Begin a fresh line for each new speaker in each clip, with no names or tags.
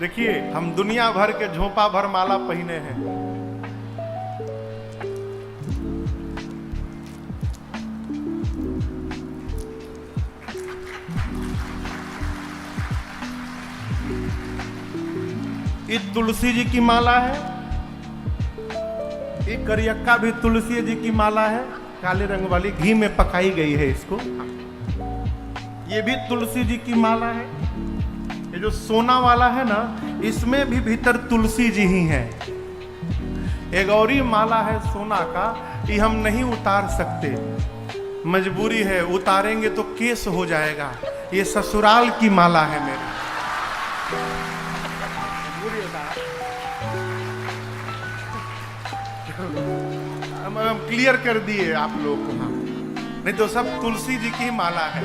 देखिए, हम दुनिया भर के झोंपा भर माला पहने हैं, ये तुलसी जी की माला है, ये करियक्का भी तुलसी जी की माला है, काले रंग वाली घी में पकाई गई है इसको। ये भी तुलसी जी की माला है। ये जो सोना वाला है ना, इसमें भी भीतर तुलसी जी ही है। एक और ही माला है सोना का, ये हम नहीं उतार सकते, मजबूरी है, उतारेंगे तो केस हो जाएगा। ये ससुराल की माला है मेरी। हम क्लियर कर दिए आप लोग को, हाँ, नहीं तो सब तुलसी जी की माला है।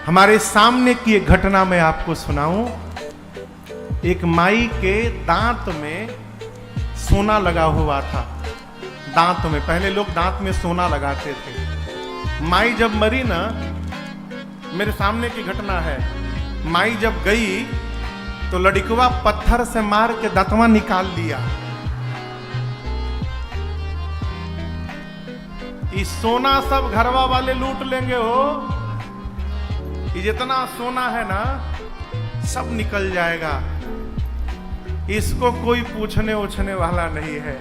हमारे सामने की एक घटना मैं आपको सुनाऊं। एक माई के दांत में सोना लगा हुआ था। दांत में, पहले लोग दांत में सोना लगाते थे। माई जब मरी ना, मेरे सामने की घटना है, माई जब गई तो लड़कवा पत्थर से मार के दांतवा निकाल लिया। ये सोना सब घरवा वाले लूट लेंगे हो। ये जितना सोना है ना, सब निकल जाएगा। इसको कोई पूछने उछने वाला नहीं है।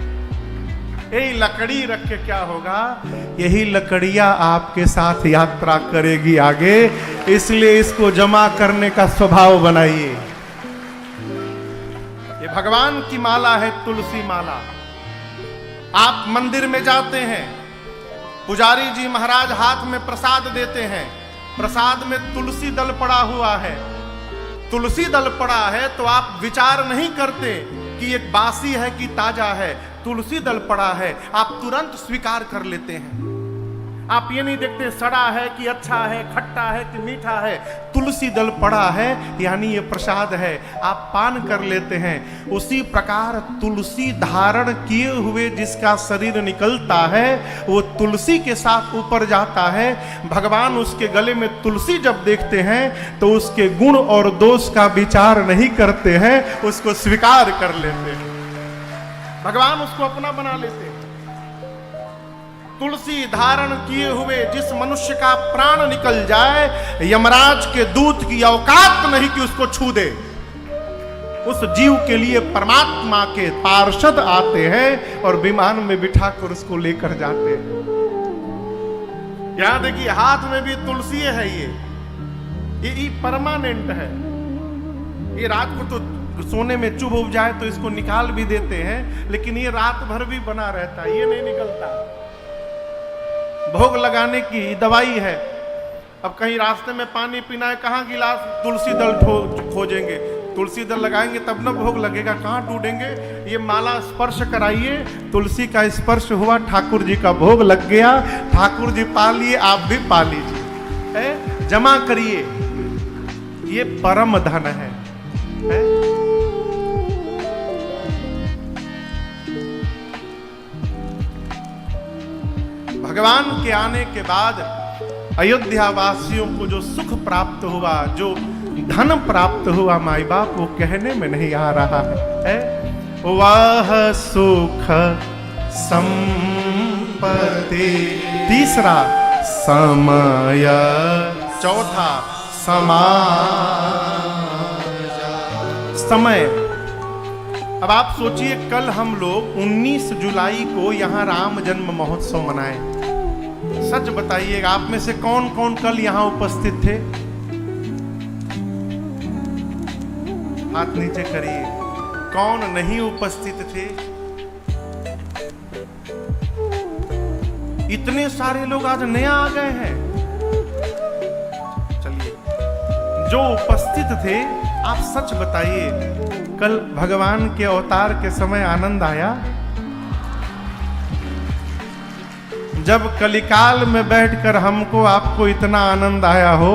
यही लकड़ी रख के क्या होगा, यही लकड़ियां आपके साथ यात्रा करेगी आगे, इसलिए इसको जमा करने का स्वभाव बनाइए। ये भगवान की माला है, तुलसी माला। आप मंदिर में जाते हैं, पुजारी जी महाराज हाथ में प्रसाद देते हैं, प्रसाद में तुलसी दल पड़ा हुआ है। तुलसी दल पड़ा है तो आप विचार नहीं करते कि एक बासी है कि ताजा है। तुलसी दल पड़ा है, आप तुरंत स्वीकार कर लेते हैं। आप ये नहीं देखते सड़ा है कि अच्छा है, खट्टा है कि मीठा है। तुलसी दल पड़ा है यानी ये प्रसाद है, आप पान कर लेते हैं। उसी प्रकार तुलसी धारण किए हुए जिसका शरीर निकलता है, वो तुलसी के साथ ऊपर जाता है। भगवान उसके गले में तुलसी जब देखते हैं तो उसके गुण और दोष का विचार नहीं करते हैं, उसको स्वीकार कर लेते हैं। भगवान उसको अपना बना लेते हैं। तुलसी धारण किए हुए जिस मनुष्य का प्राण निकल जाए, यमराज के दूत की औकात नहीं कि उसको छू दे। उस जीव के लिए परमात्मा के पार्षद आते हैं और विमान में बिठाकर उसको लेकर जाते हैं। यहां देखिए, हाथ में भी तुलसी है। ये परमानेंट है। ये रात को तो सोने में चुभ उब जाए तो इसको निकाल भी देते हैं, लेकिन ये रात भर भी बना रहता है, ये नहीं निकलता। भोग लगाने की दवाई है। अब कहीं रास्ते में पानी पीना है, कहाँ गिलास तुलसी दल खोजेंगे? तुलसी दल लगाएंगे तब ना भोग लगेगा, कहाँ ढूंढेंगे? ये माला स्पर्श कराइए, तुलसी का स्पर्श हुआ, ठाकुर जी का भोग लग गया, ठाकुर जी पा लिए, आप भी पा लीजिए। जमा करिए, ये परम धन है। भगवान के आने के बाद अयोध्या वासियों को जो सुख प्राप्त हुआ, जो धन प्राप्त हुआ, माई बाप वो कहने में नहीं आ रहा है। वह सुख संपत्ति, तीसरा समय, चौथा समय। अब आप सोचिए, कल हम लोग 19 जुलाई को यहां राम जन्म महोत्सव मनाए। सच बताइए, आप में से कौन कौन कल यहां उपस्थित थे? हाथ नीचे करिए। कौन नहीं उपस्थित थे? इतने सारे लोग आज नया आ गए हैं। चलिए, जो उपस्थित थे आप सच बताइए, कल भगवान के अवतार के समय आनंद आया? जब कलिकाल में बैठकर हमको आपको इतना आनंद आया हो,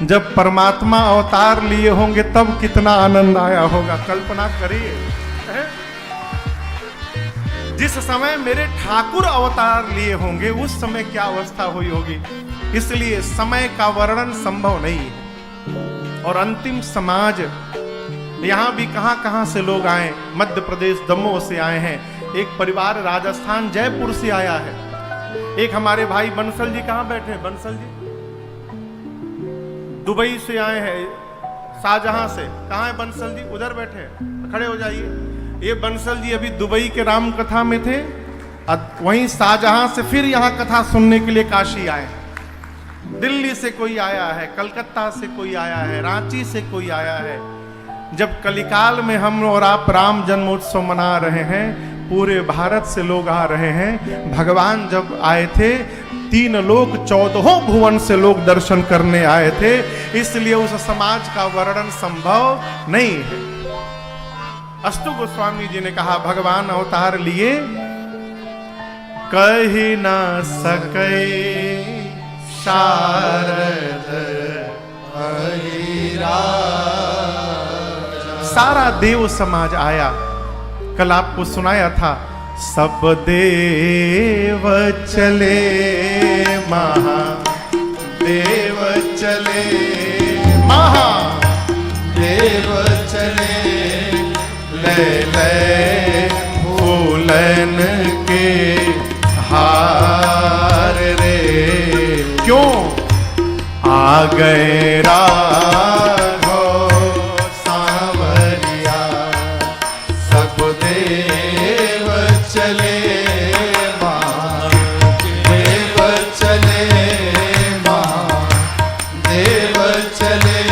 जब परमात्मा अवतार लिए होंगे तब कितना आनंद आया होगा, कल्पना करिए। जिस समय मेरे ठाकुर अवतार लिए होंगे उस समय क्या अवस्था हुई होगी। इसलिए समय का वर्णन संभव नहीं है। और अंतिम समाज, यहां भी कहां कहां से लोग आए, मध्य प्रदेश दमोह से आए हैं, एक परिवार राजस्थान जयपुर से आया है, एक हमारे भाई बंसल जी कहां बैठे हैं, बंसल जी दुबई से आए हैं, शाहजहां से। कहां है बंसल जी? उधर बैठे हैं, खड़े हो जाइए। ये बंसल जी अभी दुबई के राम कथा में थे, वहीं शाहजहां से फिर यहां कथा सुनने के लिए काशी आए। दिल्ली से कोई आया है, कलकत्ता से कोई आया है, रांची से कोई आया है। जब कलिकाल में हम और आप राम जन्मोत्सव मना रहे हैं, पूरे भारत से लोग आ रहे हैं। भगवान जब आए थे 3 लोक 14 भुवन से लोग दर्शन करने आए थे, इसलिए उस समाज का वर्णन संभव नहीं है। अष्टु गोस्वामी जी ने कहा भगवान अवतार लिए कही ना सके शारद सारा देव समाज आया। कल आपको सुनाया था, सब देव चले महादेव चले, महादेव चले, ले ले फूलन के हार रे। क्यों आ गए राघो सांवरिया, सब देव चले महादेव चले, महादेव चले,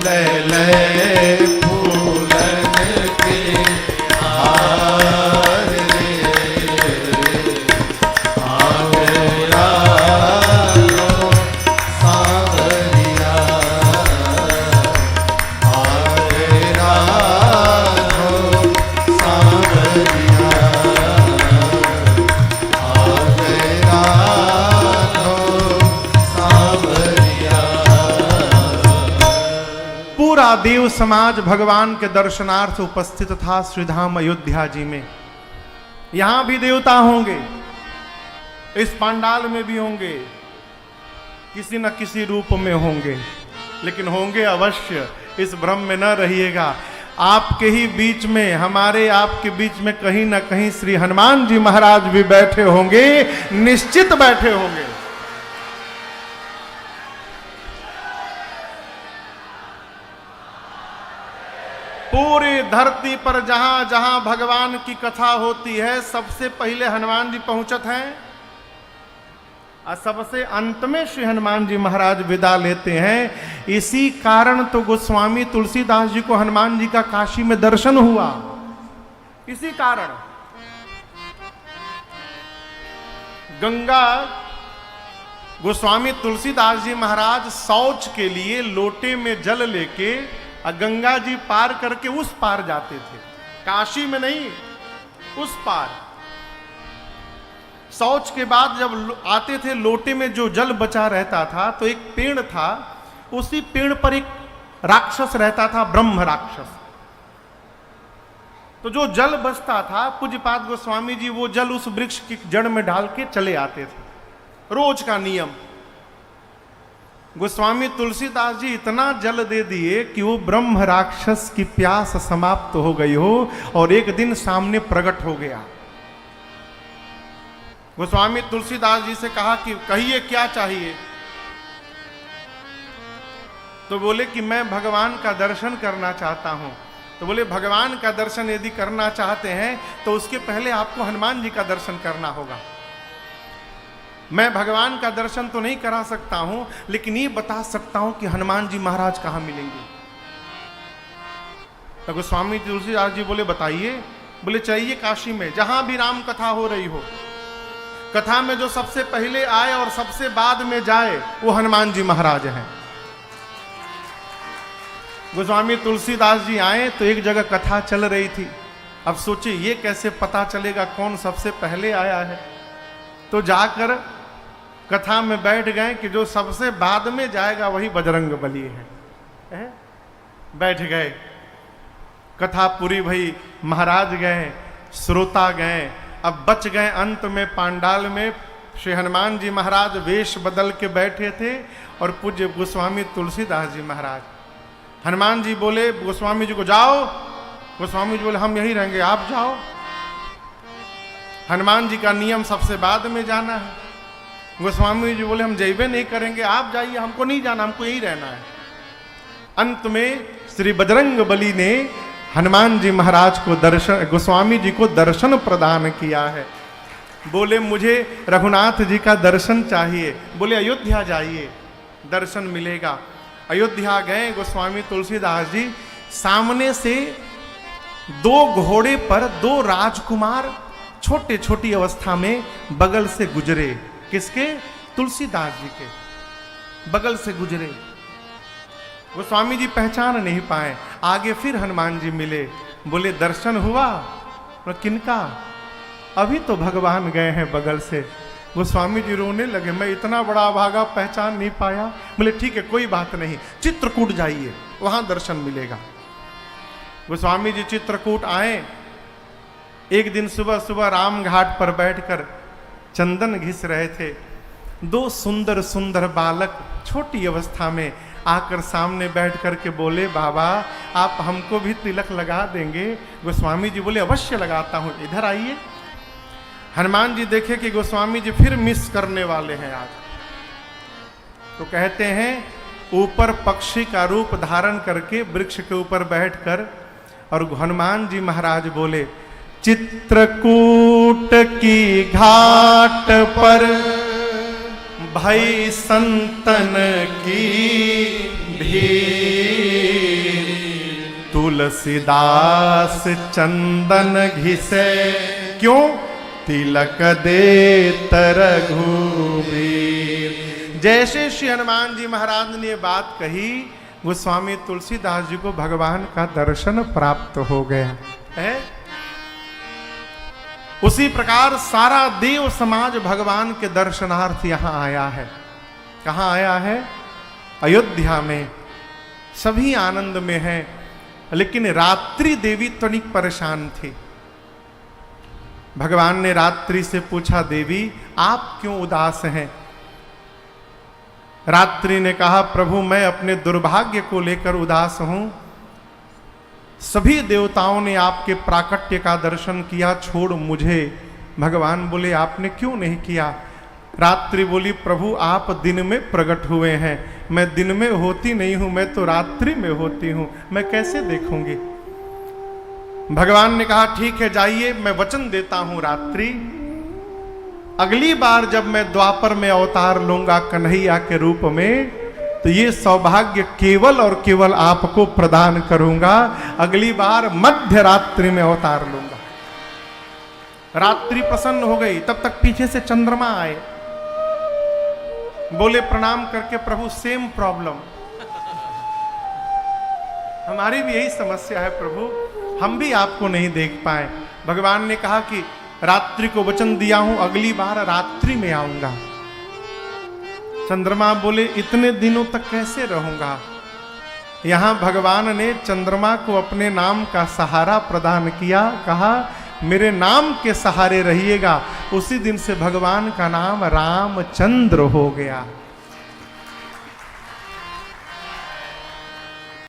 ले ले फूलन के हार रे। आ गया सांवरिया, आ गया सांवरिया, आ गया सांवरिया। पूरा देव समाज भगवान के दर्शनार्थ उपस्थित था श्रीधाम अयोध्या जी में। यहां भी देवता होंगे, इस पंडाल में भी होंगे, किसी न किसी रूप में होंगे, लेकिन होंगे अवश्य, इस भ्रम में न रहिएगा। आपके ही बीच में, हमारे आपके बीच में कहीं ना कहीं श्री हनुमान जी महाराज भी बैठे होंगे, निश्चित बैठे होंगे। पूरी धरती पर जहां जहां भगवान की कथा होती है, सबसे पहले हनुमान जी पहुंचत हैं और सबसे अंत में श्री हनुमान जी महाराज विदा लेते हैं। इसी कारण तो गोस्वामी तुलसीदास जी को हनुमान जी का काशी में दर्शन हुआ, इसी कारण। गंगा, गोस्वामी तुलसीदास जी महाराज शौच के लिए लोटे में जल लेके और गंगा जी पार करके उस पार जाते थे, काशी में नहीं, उस पार। शौच के बाद जब आते थे, लोटे में जो जल बचा रहता था, तो एक पेड़ था, उसी पेड़ पर एक राक्षस रहता था, ब्रह्म राक्षस। तो जो जल बचता था, पूज्यपाद गोस्वामी जी वो जल उस वृक्ष की जड़ में डाल के चले आते थे, रोज का नियम। गोस्वामी तुलसीदास जी इतना जल दे दिए कि वो ब्रह्म राक्षस की प्यास समाप्त हो गई हो और एक दिन सामने प्रकट हो गया। गोस्वामी तुलसीदास जी से कहा कि कहिए क्या चाहिए? तो बोले कि मैं भगवान का दर्शन करना चाहता हूं। तो बोले भगवान का दर्शन यदि करना चाहते हैं तो उसके पहले आपको हनुमान जी का दर्शन करना होगा। मैं भगवान का दर्शन तो नहीं करा सकता हूं, लेकिन ये बता सकता हूं कि हनुमान जी महाराज कहां मिलेंगे। तो गोस्वामी तुलसीदास जी बोले बताइए। बोले चाहिए काशी में, जहां भी राम कथा हो रही हो, कथा में जो सबसे पहले आए और सबसे बाद में जाए वो हनुमान जी महाराज हैं। गोस्वामी तुलसीदास जी आए तो एक जगह कथा चल रही थी। अब सोचिए ये कैसे पता चलेगा कौन सबसे पहले आया है। तो जाकर कथा में बैठ गए कि जो सबसे बाद में जाएगा वही बजरंग बली है। बैठ गए, कथा पूरी भई, महाराज गए, श्रोता गए, अब बच गए अंत में पांडाल में। श्री हनुमान जी महाराज वेश बदल के बैठे थे और पूज्य गोस्वामी तुलसीदास जी महाराज। हनुमान जी बोले गोस्वामी जी को जाओ, गोस्वामी जी बोले हम यहीं रहेंगे, आप जाओ। हनुमान जी का नियम सबसे बाद में जाना है। गोस्वामी जी बोले हम जैबे नहीं करेंगे, आप जाइए, हमको नहीं जाना, हमको यहीं रहना है। अंत में श्री बजरंग बली ने हनुमान जी महाराज को दर्शन, गोस्वामी जी को दर्शन प्रदान किया है। बोले मुझे रघुनाथ जी का दर्शन चाहिए। बोले अयोध्या जाइए, दर्शन मिलेगा। अयोध्या गए गोस्वामी तुलसीदास जी। सामने से 2 घोड़े पर 2 राजकुमार छोटे छोटी अवस्था में बगल से गुजरे। किसके? तुलसीदास जी के बगल से गुजरे। गोस्वामी जी पहचान नहीं पाए। आगे फिर हनुमान जी मिले। बोले दर्शन हुआ? किनका? अभी तो भगवान गए हैं बगल से। गोस्वामी जी रोने लगे, मैं इतना बड़ा अभागा पहचान नहीं पाया। बोले ठीक है कोई बात नहीं, चित्रकूट जाइए, वहां दर्शन मिलेगा। गोस्वामी जी चित्रकूट आए। एक दिन सुबह सुबह राम घाट पर बैठकर चंदन घिस रहे थे। 2 सुंदर सुंदर बालक छोटी अवस्था में आकर सामने बैठ कर के बोले बाबा आप हमको भी तिलक लगा देंगे? गोस्वामी जी बोले अवश्य लगाता हूं, इधर आइए। हनुमान जी देखे कि गोस्वामी जी फिर मिस करने वाले हैं आज, तो कहते हैं ऊपर पक्षी का रूप धारण करके वृक्ष के ऊपर बैठकर और हनुमान जी महाराज बोले चित्रकूट की घाट पर भई संतन की भीड़, तुलसीदास चंदन घिसे क्यों तिलक दे रघुबीर। जैसे श्री हनुमान जी महाराज ने ये बात कही, गोस्वामी तुलसीदास जी को भगवान का दर्शन प्राप्त हो गया है। उसी प्रकार सारा देव समाज भगवान के दर्शनार्थ यहां आया है। कहां आया है? अयोध्या में। सभी आनंद में हैं, लेकिन रात्रि देवी तनिक परेशान थी। भगवान ने रात्रि से पूछा देवी आप क्यों उदास हैं? रात्रि ने कहा प्रभु मैं अपने दुर्भाग्य को लेकर उदास हूं। सभी देवताओं ने आपके प्राकट्य का दर्शन किया, छोड़ मुझे। भगवान बोले आपने क्यों नहीं किया? रात्रि बोली प्रभु आप दिन में प्रकट हुए हैं, मैं दिन में होती नहीं हूं, मैं तो रात्रि में होती हूं, मैं कैसे देखूंगी? भगवान ने कहा ठीक है जाइए, मैं वचन देता हूं रात्रि अगली बार जब मैं द्वापर में अवतार लूंगा कन्हैया के रूप में, तो ये सौभाग्य केवल और केवल आपको प्रदान करूंगा। अगली बार मध्य रात्रि में अवतार लूंगा। रात्रि प्रसन्न हो गई। तब तक पीछे से चंद्रमा आए। बोले प्रणाम करके प्रभु सेम प्रॉब्लम, हमारी भी यही समस्या है प्रभु, हम भी आपको नहीं देख पाए। भगवान ने कहा कि रात्रि को वचन दिया हूं अगली बार रात्रि में आऊंगा। चंद्रमा बोले इतने दिनों तक कैसे रहूंगा? यहां भगवान ने चंद्रमा को अपने नाम का सहारा प्रदान किया, कहा मेरे नाम के सहारे रहिएगा। उसी दिन से भगवान का नाम रामचंद्र हो गया।